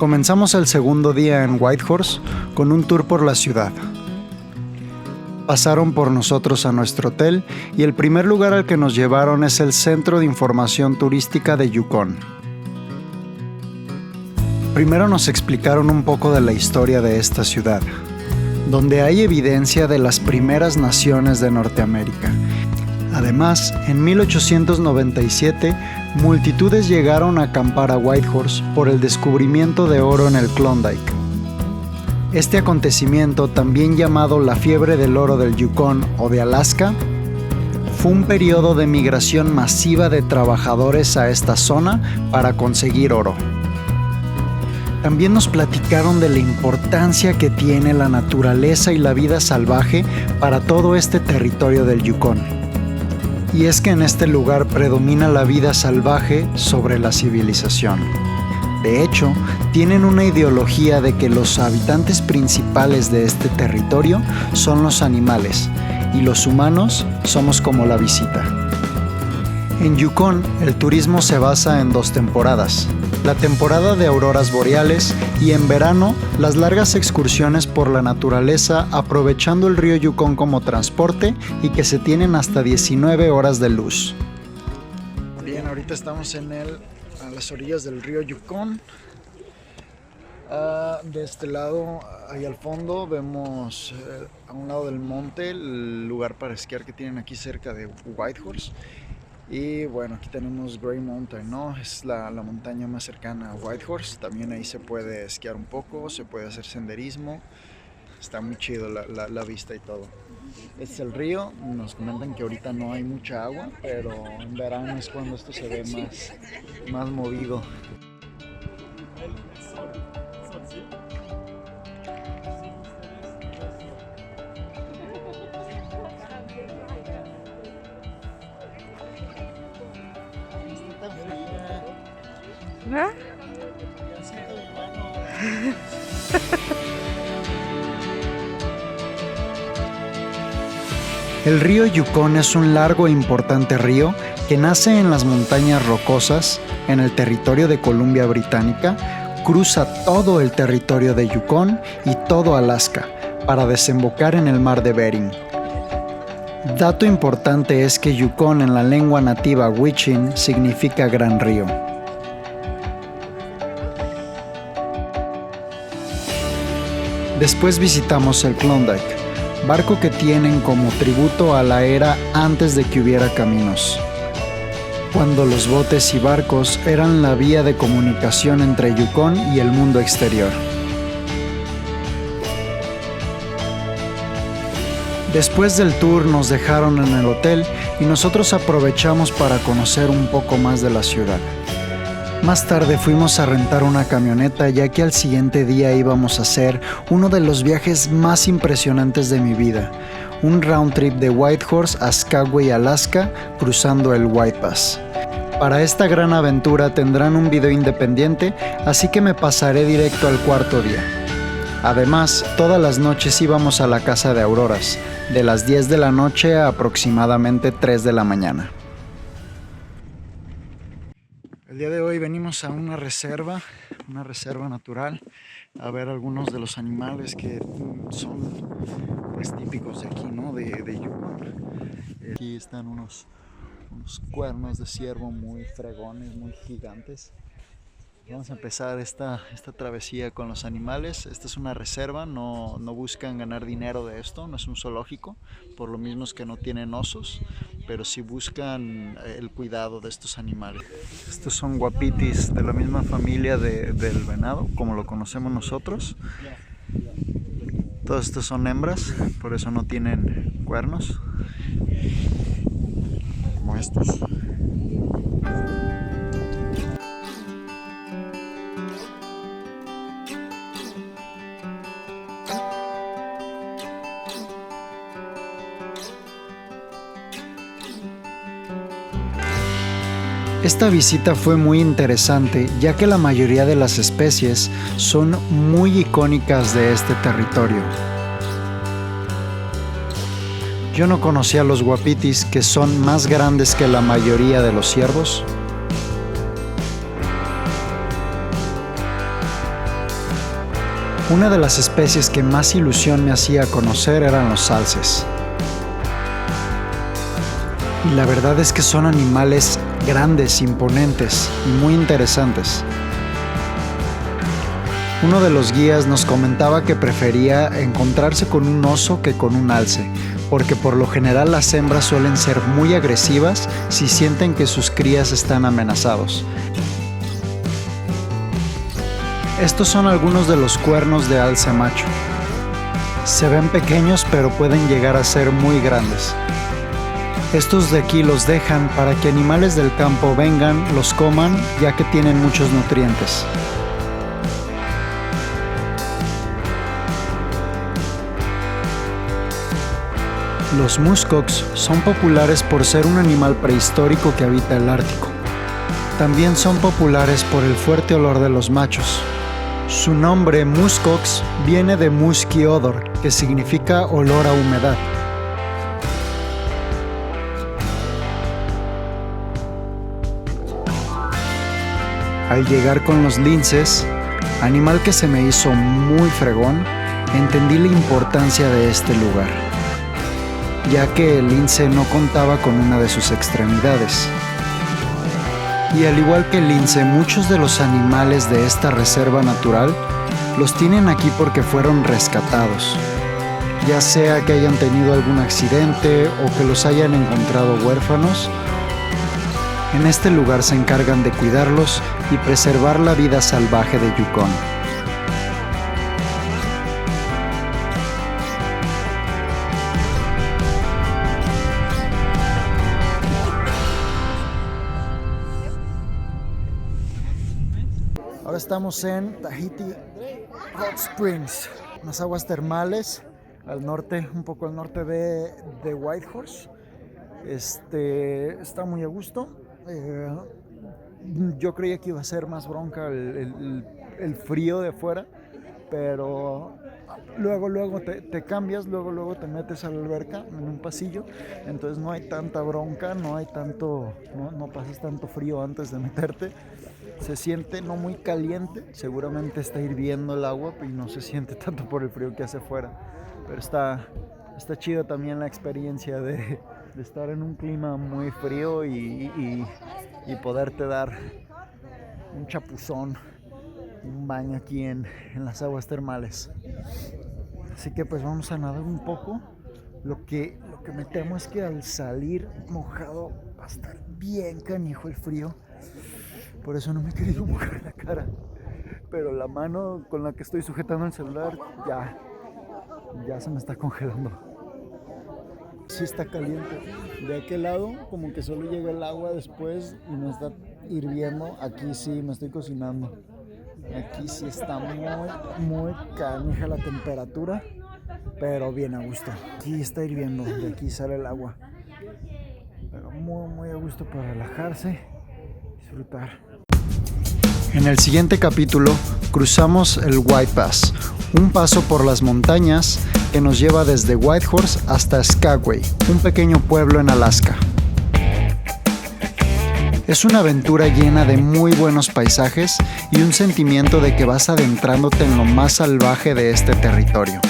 Comenzamos el segundo día en Whitehorse con un tour por la ciudad. Pasaron por nosotros a nuestro hotel y el primer lugar al que nos llevaron es el Centro de Información Turística de Yukon. Primero nos explicaron un poco de la historia de esta ciudad, donde hay evidencia de las primeras naciones de Norteamérica. Además, en 1897, multitudes llegaron a acampar a Whitehorse por el descubrimiento de oro en el Klondike. Este acontecimiento, también llamado la fiebre del oro del Yukon o de Alaska, fue un periodo de migración masiva de trabajadores a esta zona para conseguir oro. También nos platicaron de la importancia que tiene la naturaleza y la vida salvaje para todo este territorio del Yukon. Y es que en este lugar predomina la vida salvaje sobre la civilización. De hecho, tienen una ideología de que los habitantes principales de este territorio son los animales y los humanos somos como la visita. En Yukon, el turismo se basa en 2 temporadas: la temporada de auroras boreales y en verano, las largas excursiones por la naturaleza aprovechando el río Yukon como transporte y que se tienen hasta 19 horas de luz. Bien, ahorita estamos a las orillas del río Yukon. De este lado, ahí al fondo, vemos a un lado del monte el lugar para esquiar que tienen aquí cerca de Whitehorse. Y bueno, aquí tenemos Grey Mountain, ¿no? Es la montaña más cercana a Whitehorse. También ahí se puede esquiar un poco, se puede hacer senderismo. Está muy chido la vista y todo. Este es el río. Nos comentan que ahorita no hay mucha agua, pero en verano es cuando esto se ve más movido. ¿Ah? El río Yukon es un largo e importante río que nace en las montañas rocosas en el territorio de Columbia Británica, cruza todo el territorio de Yukon y todo Alaska para desembocar en el mar de Bering. Dato importante es que Yukon en la lengua nativa Wichin significa gran río. Después visitamos el Klondike, barco que tienen como tributo a la era antes de que hubiera caminos, cuando los botes y barcos eran la vía de comunicación entre Yukon y el mundo exterior. Después del tour nos dejaron en el hotel y nosotros aprovechamos para conocer un poco más de la ciudad. Más tarde fuimos a rentar una camioneta, ya que al siguiente día íbamos a hacer uno de los viajes más impresionantes de mi vida, un round trip de Whitehorse a Skagway, Alaska, cruzando el White Pass. Para esta gran aventura tendrán un video independiente, así que me pasaré directo al 4.º día. Además, todas las noches íbamos a la casa de auroras, de las 10 de la noche a aproximadamente 3 de la mañana. El día de hoy venimos a una reserva natural, a ver algunos de los animales que son pues típicos de aquí, ¿no? De Yukon. Aquí están unos cuernos de ciervo muy fregones, muy gigantes. Vamos a empezar esta travesía con los animales. Esta es una reserva, no buscan ganar dinero de esto, no es un zoológico, por lo mismo es que no tienen osos, pero sí buscan el cuidado de estos animales. Estos son guapitis de la misma familia del venado, como lo conocemos nosotros. Todos estos son hembras, por eso no tienen cuernos, como estos. Esta visita fue muy interesante, ya que la mayoría de las especies son muy icónicas de este territorio. Yo no conocía a los guapitis, que son más grandes que la mayoría de los ciervos. Una de las especies que más ilusión me hacía conocer eran los alces. Y la verdad es que son animales grandes, imponentes y muy interesantes. Uno de los guías nos comentaba que prefería encontrarse con un oso que con un alce, porque por lo general las hembras suelen ser muy agresivas si sienten que sus crías están amenazados. Estos son algunos de los cuernos de alce macho. Se ven pequeños, pero pueden llegar a ser muy grandes. Estos de aquí los dejan para que animales del campo vengan, los coman, ya que tienen muchos nutrientes. Los muskox son populares por ser un animal prehistórico que habita el Ártico. También son populares por el fuerte olor de los machos. Su nombre, muskox, viene de musky odor, que significa olor a humedad. Al llegar con los linces, animal que se me hizo muy fregón, entendí la importancia de este lugar, ya que el lince no contaba con una de sus extremidades. Y al igual que el lince, muchos de los animales de esta reserva natural los tienen aquí porque fueron rescatados, ya sea que hayan tenido algún accidente o que los hayan encontrado huérfanos. En este lugar se encargan de cuidarlos y preservar la vida salvaje de Yukon. Ahora estamos en Tahiti Hot Springs, unas aguas termales al norte, un poco al norte de Whitehorse. Está muy a gusto. Yo creía que iba a ser más bronca el frío de afuera, pero luego te cambias, luego te metes a la alberca en un pasillo, entonces no hay tanta bronca, no pasas tanto frío antes de meterte. Se siente no muy caliente, seguramente está hirviendo el agua y no se siente tanto por el frío que hace afuera, pero está chido también la experiencia de estar en un clima muy frío y poderte dar un chapuzón, un baño aquí en las aguas termales. Así que pues vamos a nadar un poco. Lo que me temo es que al salir mojado va a estar bien canijo el frío. Por eso no me he querido mojar la cara. Pero la mano con la que estoy sujetando el celular ya se me está congelando. Sí está caliente. De aquel lado como que solo llega el agua después y me está hirviendo. Aquí sí me estoy cocinando. Aquí sí está muy canija la temperatura, pero bien a gusto. Aquí está hirviendo, de aquí sale el agua. Pero muy a gusto para relajarse, disfrutar. En el siguiente capítulo cruzamos el White Pass, un paso por las montañas que nos lleva desde Whitehorse hasta Skagway, un pequeño pueblo en Alaska. Es una aventura llena de muy buenos paisajes y un sentimiento de que vas adentrándote en lo más salvaje de este territorio.